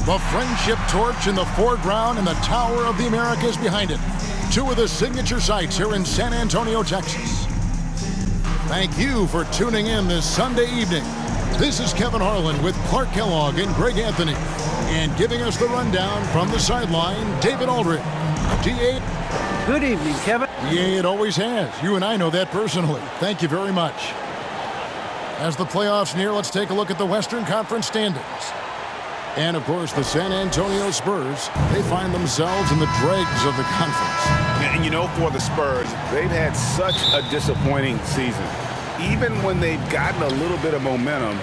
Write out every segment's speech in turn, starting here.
The friendship torch in the foreground and the Tower of the Americas behind it. Two of the signature sites here in San Antonio, Texas. Thank you for tuning in this Sunday evening. This is Kevin Harlan with Clark Kellogg and Greg Anthony. And giving us the rundown from the sideline, David Aldridge. D8. Good evening, Kevin. Yeah, it always has. You and I know that personally. Thank you very much. As the playoffs near, let's take a look at the Western Conference standings. And, of course, the San Antonio Spurs, they find themselves in the dregs of the conference. And, you know, for the Spurs, they've had such a disappointing season. Even when they've gotten a little bit of momentum,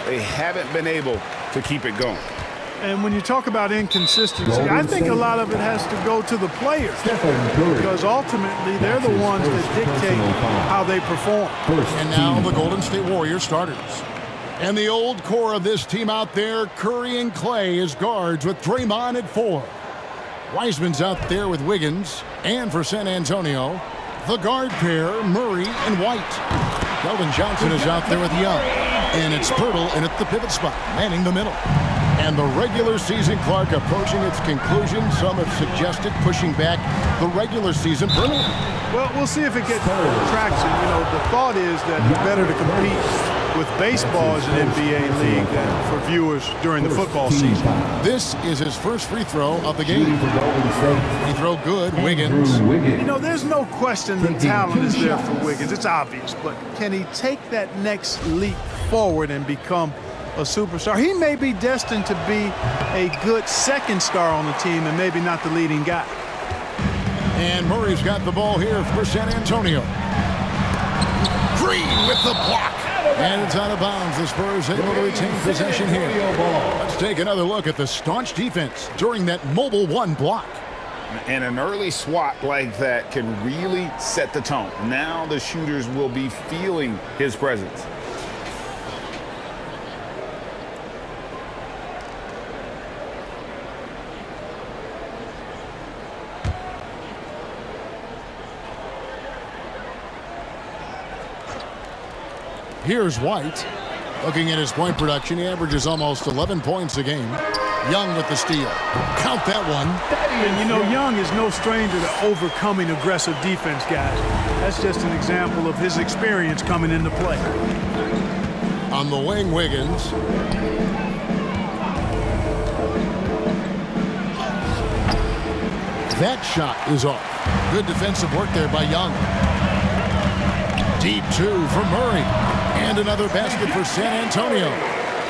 they haven't been able to keep it going. And when you talk about inconsistency, I think a lot of it has to go to the players. Because ultimately, they're the ones that dictate how they perform. And now the Golden State Warriors starters. And the old core of this team out there, Curry and Klay as guards with Draymond at 4. Wiseman's out there with Wiggins. And for San Antonio, the guard pair, Murray and White. Keldon Johnson is out there with Young. And it's Pirtle in at the pivot spot, manning the middle. And the regular season, Clark, approaching its conclusion. Some have suggested pushing back the regular season permanently. Well, we'll see if it gets traction. You know, the thought is that it's better to compete with baseball as an NBA league than for viewers during the football season. This is his first free throw of the game. Free throw good, Wiggins. You know, there's no question the talent is there for Wiggins. It's obvious. But can he take that next leap forward and become a superstar? He may be destined to be a good second star on the team and maybe not the leading guy. And Murray's got the ball here for San Antonio. Green with the block. And it's out of bounds. The Spurs able to retain possession here. Let's take another look at the staunch defense during that mobile one block. And an early swat like that can really set the tone. Now the shooters will be feeling his presence. Here's White. Looking at his point production, he averages almost 11 points a game. Young with the steal. Count that one. And you know, Young is no stranger to overcoming aggressive defense, guys. That's just an example of his experience coming into play. On the wing, Wiggins. That shot is off. Good defensive work there by Young. Deep two for Murray. And another basket for San Antonio.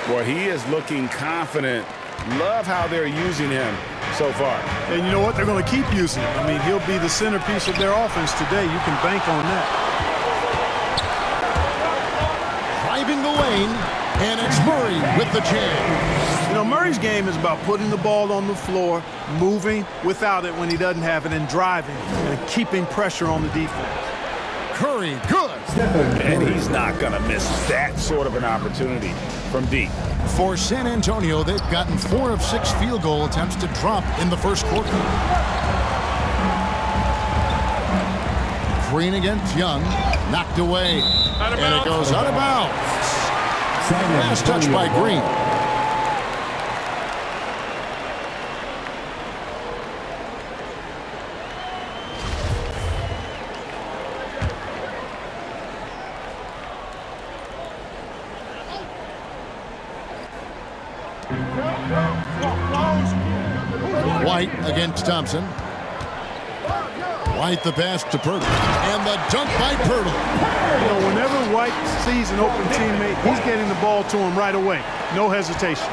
Boy, he is looking confident. Love how they're using him so far. And you know what? They're going to keep using him. I mean, he'll be the centerpiece of their offense today. You can bank on that. Driving the lane, and it's Murray with the jam. You know, Murray's game is about putting the ball on the floor, moving without it when he doesn't have it, and driving and keeping pressure on the defense. Curry, good. And he's not going to miss that sort of an opportunity from deep. For San Antonio, they've gotten 4 of 6 field goal attempts to drop in the first quarter. Green against Young. Knocked away. And it goes out of bounds. Last touch by Green. White against Thompson. White the pass to Pirtle. And the dunk by Pirtle. You know, whenever White sees an open teammate, he's getting the ball to him right away. No hesitation.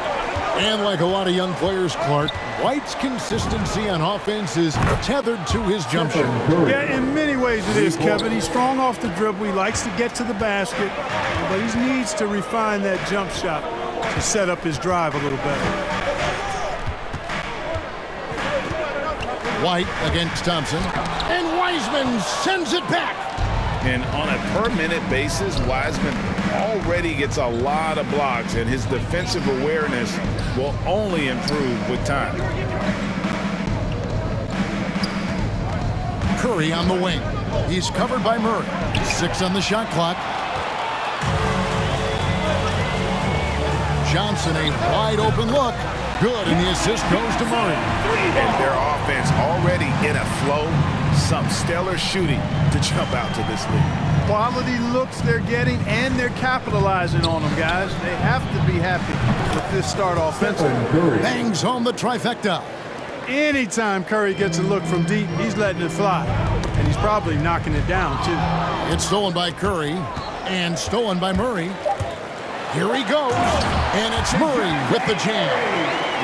And like a lot of young players, Clark, White's consistency on offense is tethered to his jump shot. Yeah, in many ways it is, Kevin. He's strong off the dribble. He likes to get to the basket, but he needs to refine that jump shot to set up his drive a little better. White against Thompson. And Wiseman sends it back. And on a per-minute basis, Wiseman already gets a lot of blocks, and his defensive awareness will only improve with time. Curry on the wing. He's covered by Murray. 6 on the shot clock. Johnson, a wide open look. Good, and the assist goes to Murray. And their offense already in a flow. Some stellar shooting to jump out to this lead. Quality looks they're getting, and they're capitalizing on them, guys. They have to be happy with this start offensively. Bangs home the trifecta. Anytime Curry gets a look from deep, he's letting it fly. And he's probably knocking it down, too. It's stolen by Curry and stolen by Murray. Here he goes, and it's Murray with the jam.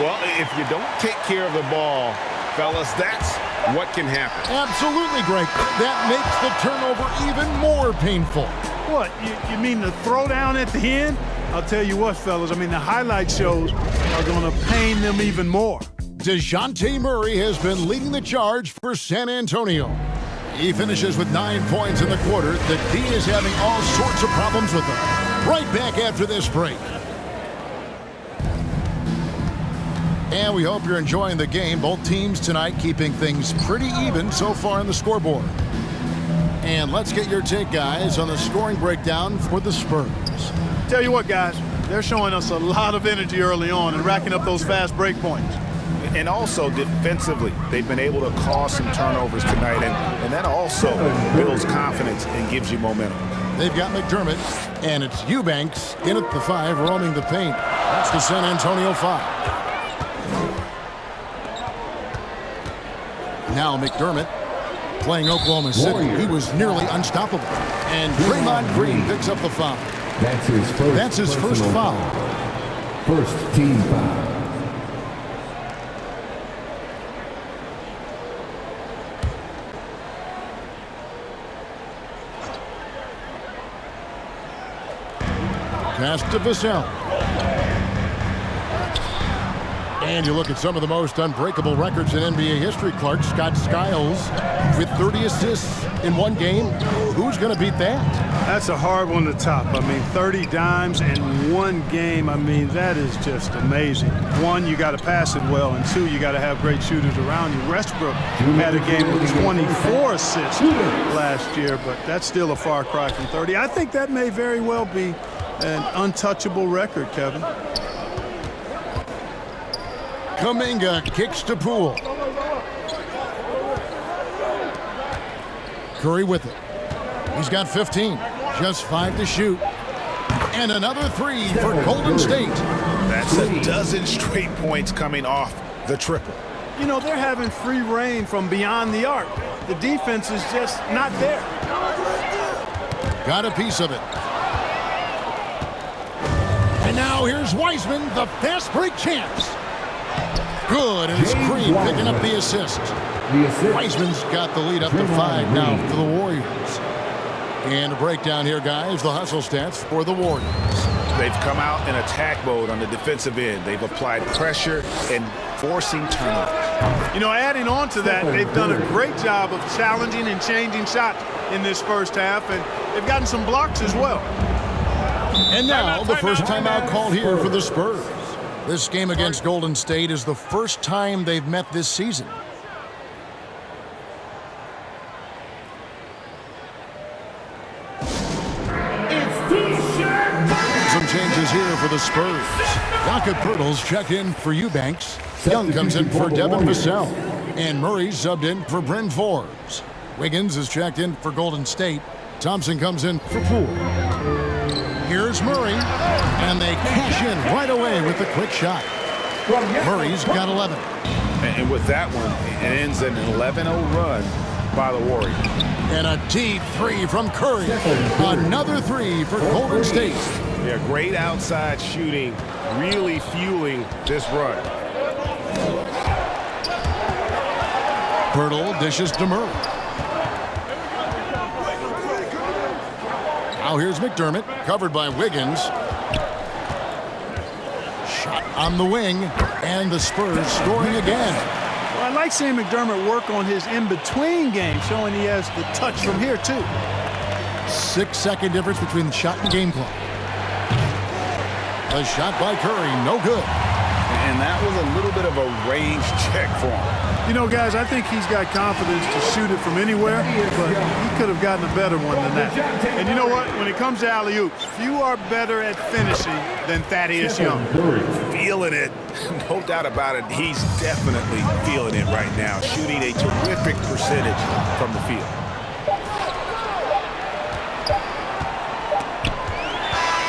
Well, if you don't take care of the ball, fellas, that's what can happen. Absolutely, Greg. That makes the turnover even more painful. What, you mean the throwdown at the end? I'll tell you what, fellas, I mean, the highlight shows are going to pain them even more. DeJounte Murray has been leading the charge for San Antonio. He finishes with 9 points in the quarter. The D is having all sorts of problems with them. Right back after this break. And we hope you're enjoying the game. Both teams tonight keeping things pretty even so far on the scoreboard. And let's get your take, guys, on the scoring breakdown for the Spurs. Tell you what, guys, they're showing us a lot of energy early on and racking up those fast break points. And also defensively, they've been able to cause some turnovers tonight, and that also builds confidence and gives you momentum. They've got McDermott, and it's Eubanks in at the 5, roaming the paint. That's the San Antonio 5. Now McDermott playing Oklahoma City. He was nearly unstoppable. And Draymond Green picks up the foul. That's his first foul. First team foul. Pass to Vassell. And you look at some of the most unbreakable records in NBA history, Clark. Scott Skiles with 30 assists in one game. Who's going to beat that? That's a hard one to top. I mean, 30 dimes in one game. I mean, that is just amazing. One, you got to pass it well, and two, you got to have great shooters around you. Westbrook had a game with 24 assists last year, but that's still a far cry from 30. I think that may very well be an untouchable record, Kevin. Kuminga kicks to Poole. Curry with it. He's got 15. Just 5 to shoot. And another 3 for Golden State. That's a dozen straight points coming off the triple. You know, they're having free reign from beyond the arc. The defense is just not there. Got a piece of it. And now here's Wiseman, the fast break champs. Good, and it's Green picking up the assist. Wiseman's got the lead up to 5 now for the Warriors. And a breakdown here, guys, the hustle stats for the Warriors. They've come out in attack mode on the defensive end. They've applied pressure and forcing turnovers. You know, adding on to that, they've done a great job of challenging and changing shots in this first half, and they've gotten some blocks as well. And now the first timeout called here for the Spurs. This game against Golden State is the first time they've met this season. Some changes here for the Spurs. Jakob Poeltl's checked in for Eubanks. Young comes in for Devin Vassell. And Murray subbed in for Bryn Forbes. Wiggins is checked in for Golden State. Thompson comes in for Poole. Here's Murray, and they cash in right away with the quick shot. Murray's got 11. And with that one, it ends an 11-0 run by the Warriors. And a deep 3 from Curry. Another 3 for Golden State. Yeah, great outside shooting, really fueling this run. Poeltl dishes to Murray. Now here's McDermott, covered by Wiggins. Shot on the wing, and the Spurs scoring again. Well, I like seeing McDermott work on his in-between game, showing he has the touch from here, too. 6-second difference between the shot and game clock. A shot by Curry, no good. And that was a little bit of a range check for him. You know, guys, I think he's got confidence to shoot it from anywhere, but he could have gotten a better one than that. And you know what? When it comes to alley-oops, few are better at finishing than Thaddeus Young. Feeling it. No doubt about it. He's definitely feeling it right now, shooting a terrific percentage from the field.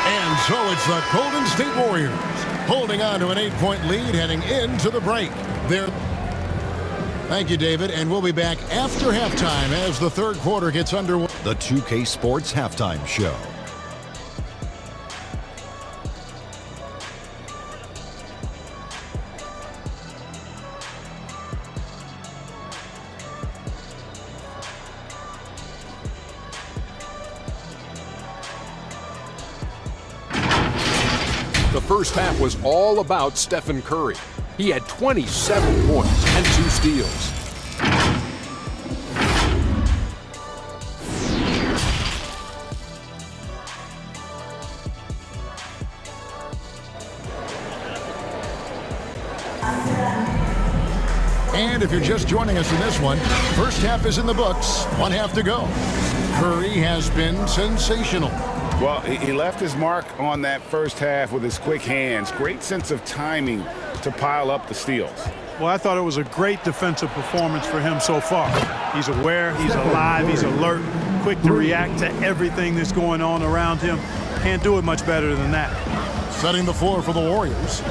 And so it's the Golden State Warriors holding on to an 8-point lead heading into the break. Thank you, David, and we'll be back after halftime as the third quarter gets underway. The 2K Sports Halftime Show. The first half was all about Stephen Curry. He had 27 points and 2 steals. And if you're just joining us in this one, first half is in the books, 1 half to go. Curry has been sensational. Well, he left his mark on that first half with his quick hands. Great sense of timing to pile up the steals. Well, I thought it was a great defensive performance for him so far. He's aware, he's alive, he's alert, quick to react to everything that's going on around him. Can't do it much better than that. Setting the floor for the Warriors.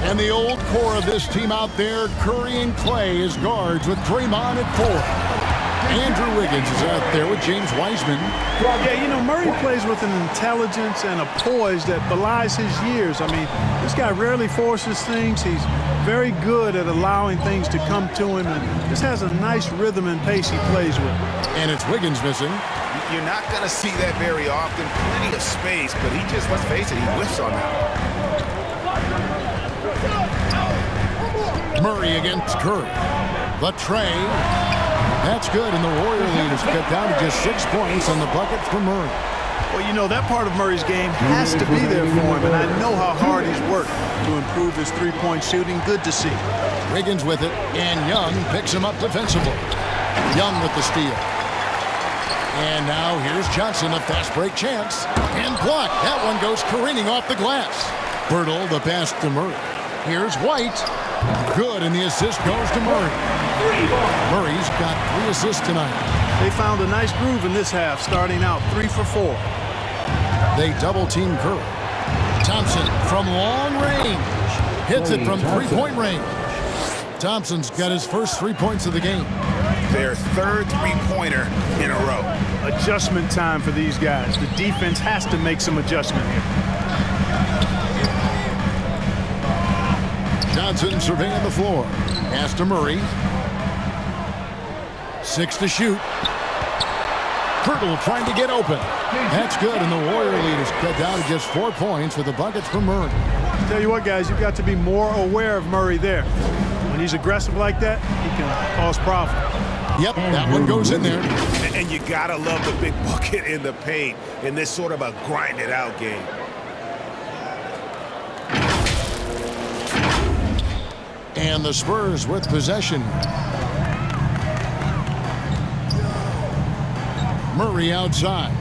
And the old core of this team out there, Curry and Klay as guards with Draymond at 4. Andrew Wiggins is out there with James Wiseman. Yeah, you know, Murray plays with an intelligence and a poise that belies his years. I mean, this guy rarely forces things. He's very good at allowing things to come to him, and just has a nice rhythm and pace he plays with. And it's Wiggins missing. You're not going to see that very often. Plenty of space, but he just, let's face it, he whiffs on that. Murray against Curry. The tray. That's good, and the Warrior lead is cut down to just 6 points on the bucket for Murray. Well, you know, that part of Murray's game has to be there for him, and I know how hard he's worked to improve his three-point shooting. Good to see. Wiggins with it, and Young picks him up defensively. Young with the steal. And now here's Johnson, a fast break chance. And blocked. That one goes careening off the glass. Bertle, the pass to Murray. Here's White. Good, and the assist goes to Murray. Murray's got 3 assists tonight. They found a nice groove in this half, starting out 3 for 4. They double-team Curry. Thompson from long range. Hits it from three-point range. Thompson's got his first 3 points of the game. Their third three-pointer in a row. Adjustment time for these guys. The defense has to make some adjustment here. Johnson surveying the floor. Pass to Murray. 6 to shoot. Bertle trying to get open. That's good, and the Warrior lead is cut down to just 4 points with the buckets from Murray. Tell you what, guys, you've got to be more aware of Murray there. When he's aggressive like that, he can cause problems. Yep, that one goes in there. And you gotta love the big bucket in the paint in this sort of a grind-it-out game. And the Spurs with possession. Murray outside.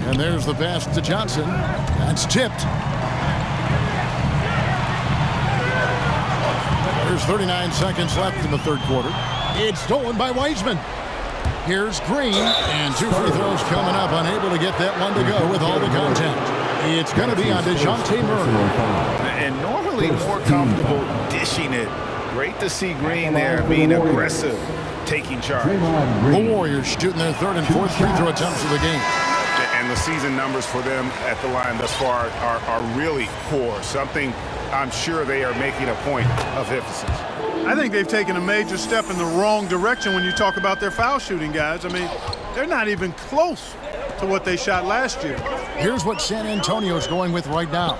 And there's the pass to Johnson. That's tipped. There's 39 seconds left in the third quarter. It's stolen by Wiseman. Here's Green, and 2 free throws coming up, unable to get that one to go with all the contact. It's going to be on DeJounte Murray. And normally more comfortable dishing it. Great to see Green there being aggressive, taking charge. The Warriors shooting their third and fourth free throw attempts of the game. And the season numbers for them at the line thus far are really poor. Something I'm sure they are making a point of emphasis. I think they've taken a major step in the wrong direction when you talk about their foul shooting, guys. I mean, they're not even close to what they shot last year. Here's what San Antonio's going with right now.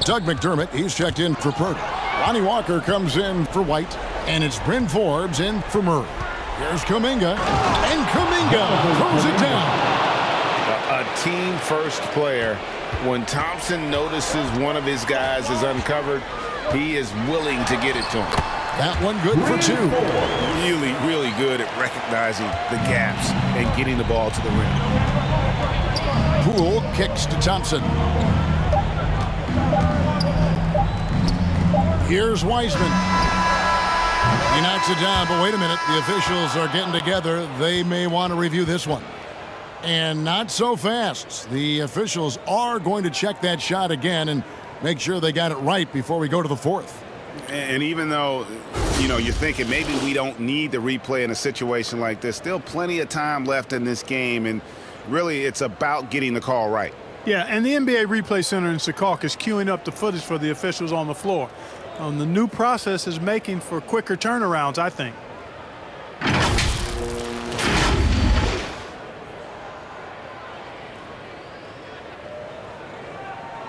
Doug McDermott, he's checked in for Purdy. Lonnie Walker comes in for White, and it's Bryn Forbes in for Murray. Here's Kuminga, and Kuminga throws it down. A team-first player. When Thompson notices one of his guys is uncovered, he is willing to get it to him. That one good for 2. Really, really good at recognizing the gaps and getting the ball to the rim. Poole kicks to Thompson. Here's Wiseman. He knocks it down, but wait a minute. The officials are getting together. They may want to review this one. And not so fast. The officials are going to check that shot again and make sure they got it right before we go to the 4th. And even though, you're thinking maybe we don't need the replay in a situation like this, still plenty of time left in this game, and really it's about getting the call right. Yeah, and the NBA Replay Center in Secaucus is queuing up the footage for the officials on the floor. The new process is making for quicker turnarounds, I think.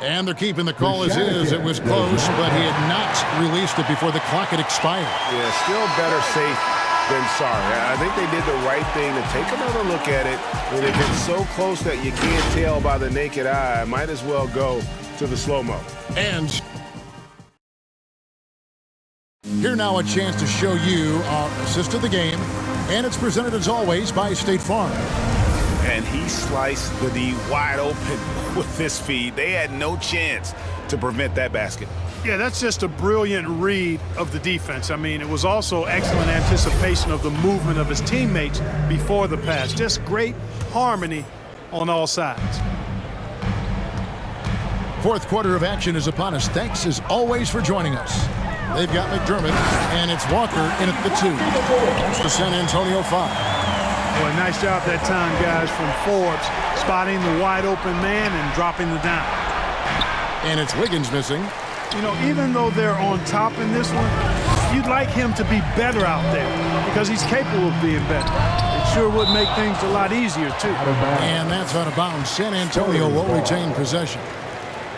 And they're keeping the call as is. It was close, but he had not released it before the clock had expired. Yeah, still better safe than sorry. I think they did the right thing to take another look at it. And if it's so close that you can't tell by the naked eye, might as well go to the slow-mo. And here now a chance to show you our assist of the game. And it's presented as always by State Farm. And he sliced the D wide open with this feed. They had no chance to prevent that basket. Yeah, that's just a brilliant read of the defense. I mean, it was also excellent anticipation of the movement of his teammates before the pass. Just great harmony on all sides. 4th quarter of action is upon us. Thanks as always for joining us. They've got McDermott, and it's Walker in at the 2. That's the San Antonio 5. Boy, nice job that time, guys, from Forbes, spotting the wide-open man and dropping the dime. And it's Wiggins missing. Even though they're on top in this one, you'd like him to be better out there because he's capable of being better. It sure would make things a lot easier, too. And that's out of bounds. San Antonio will retain possession.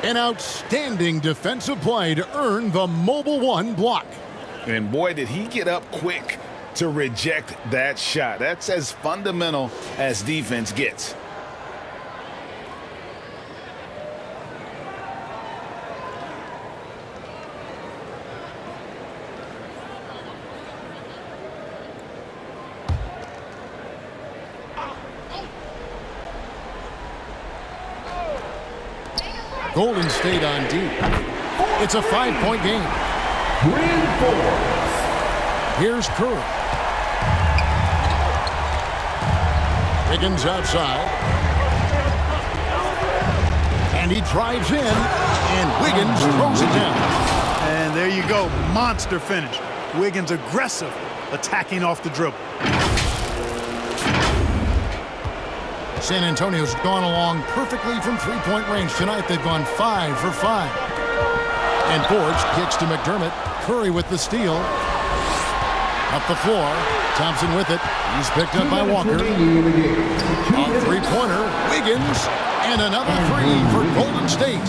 An outstanding defensive play to earn the mobile 1 block. And boy, did he get up quick to reject that shot. That's as fundamental as defense gets. Golden State on D. It's a 5-point game. Here's Curry. Wiggins outside. And he drives in, and Wiggins throws it down. And there you go, monster finish. Wiggins aggressive, attacking off the dribble. San Antonio's gone along perfectly from 3-point range tonight. They've gone 5 for 5. And Forbes kicks to McDermott. Curry with the steal. Up the floor. Thompson with it. He's picked up by Walker. A three-pointer. Wiggins. And another 3 for Golden State.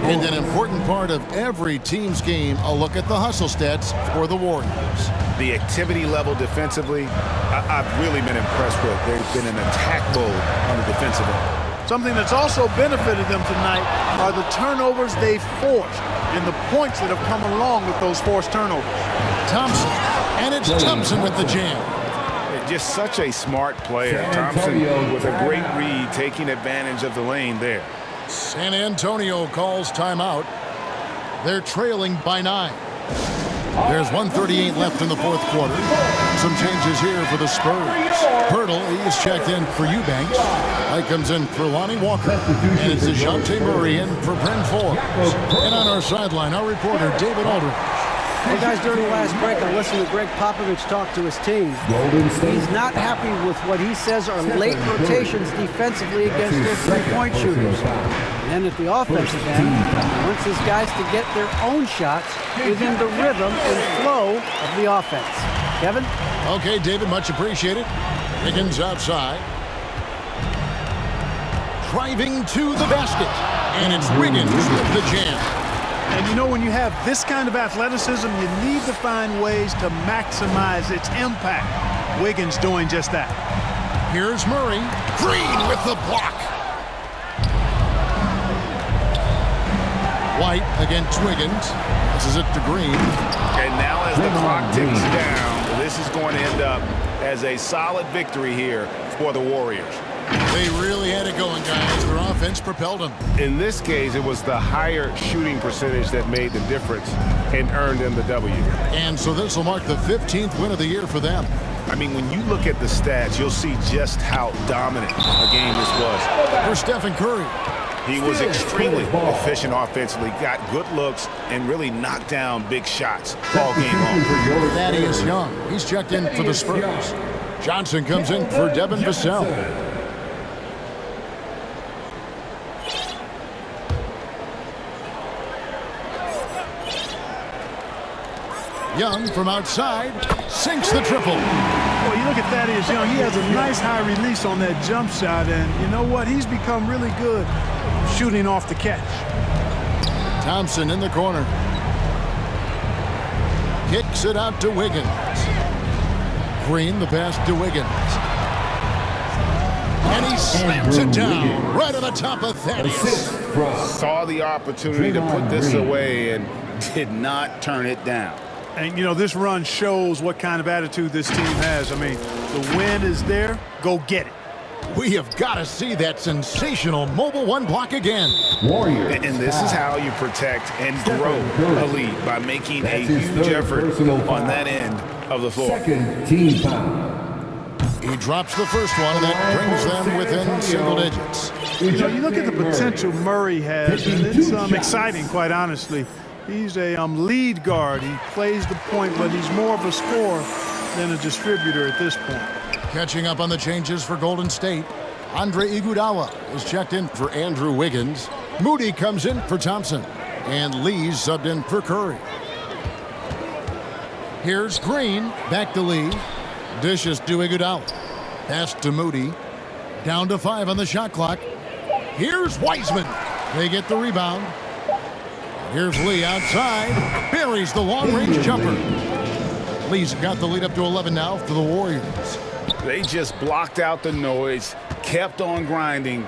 And an important part of every team's game, a look at the hustle stats for the Warriors. The activity level defensively, I've really been impressed with. They've been in attack mode on the defensive end. Something that's also benefited them tonight are the turnovers they've forced and the points that have come along with those forced turnovers. Thompson, and it's Thompson with the jam. Just such a smart player. Thompson with a great read, taking advantage of the lane there. San Antonio calls timeout. They're trailing by 9. There's 1:38 left in the 4th quarter. Some changes here for the Spurs. Pirtle, he's checked in for Eubanks. Mike comes in for Lonnie Walker. And it's DeJounte Murray in for Bryn Forbes. And on our sideline, our reporter, David Aldridge. Hey guys, during the last break, I listened to Greg Popovich talk to his team. He's not happy with what he says are late rotations defensively against their three-point shooters. And then at the offensive end, he wants his guys to get their own shots within the rhythm and flow of the offense. Kevin? Okay, David, much appreciated. Wiggins outside. Driving to the basket. And it's Wiggins with the jam. And you know, when you have this kind of athleticism, you need to find ways to maximize its impact. Wiggins doing just that. Here's Murray. Green with the block. White against Wiggins. This is it to Green. And now as the clock ticks down, this is going to end up as a solid victory here for the Warriors. They really had it going, guys. Their offense propelled them. In this case, it was the higher shooting percentage that made the difference and earned them the W. And so this will mark the 15th win of the year for them. I mean, when you look at the stats, you'll see just how dominant a game this was. For Stephen Curry. He was extremely efficient offensively, got good looks, and really knocked down big shots all game long. Thaddeus Young. He's checked in for the Spurs. Johnson comes in for Devin Vassell. Young from outside sinks the triple. Well, you look at Thaddeus Young, he has a nice high release on that jump shot, and you know what? He's become really good shooting off the catch. Thompson in the corner. Kicks it out to Wiggins. Green, the pass to Wiggins. And he slams it down right on the top of Thaddeus. Saw the opportunity to put this away and did not turn it down. And, you know, this run shows what kind of attitude this team has. I mean, the win is there. Go get it. We have got to see that sensational mobile one block again. Warriors. And this is how you protect and grow a lead, by making a huge effort on that end of the floor. Second team foul. He drops the first one, and that brings them within single digits. You know, you look at the potential Murray has, and it's exciting, quite honestly. He's a lead guard. He plays the point, but he's more of a scorer than a distributor at this point. Catching up on the changes for Golden State, Andre Iguodala is checked in for Andrew Wiggins. Moody comes in for Thompson, and Lee's subbed in for Curry. Here's Green, back to Lee. Dishes to Iguodala. Pass to Moody. Down to 5 on the shot clock. Here's Wiseman. They get the rebound. Here's Lee outside. Buries the long-range jumper. Lee's got the lead up to 11 now for the Warriors. They just blocked out the noise, kept on grinding,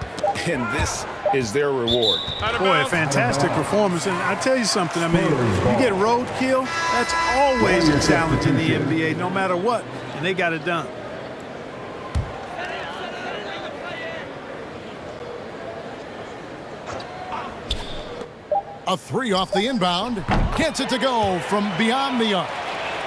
and this is their reward. Boy, a fantastic performance. And I tell you something, I mean, you get roadkill, that's always a challenge in the NBA, no matter what, and they got it done. A 3 off the inbound. Gets it to go from beyond the arc.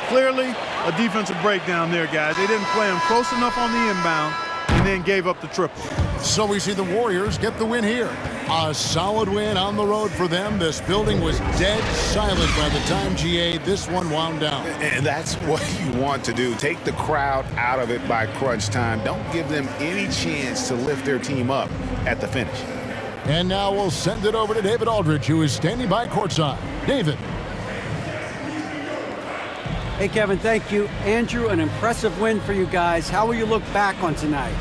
Clearly, a defensive breakdown there, guys. They didn't play him close enough on the inbound and then gave up the triple. So we see the Warriors get the win here. A solid win on the road for them. This building was dead silent by the time, GA, this one wound down. And that's what you want to do. Take the crowd out of it by crunch time. Don't give them any chance to lift their team up at the finish. And now we'll send it over to David Aldridge, who is standing by courtside. David. Hey, Kevin, thank you. Andrew, an impressive win for you guys. How will you look back on tonight?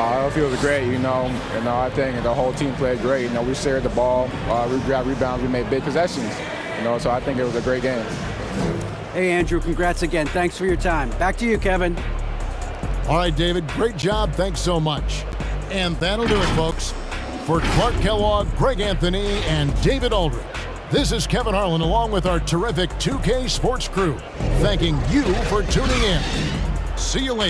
It feels great, I think the whole team played great. We shared the ball, we grabbed rebounds, we made big possessions, so I think it was a great game. Hey, Andrew, congrats again. Thanks for your time. Back to you, Kevin. All right, David, great job. Thanks so much. And that'll do it, folks. For Clark Kellogg, Greg Anthony, and David Aldridge, this is Kevin Harlan along with our terrific 2K Sports crew, thanking you for tuning in. See you later.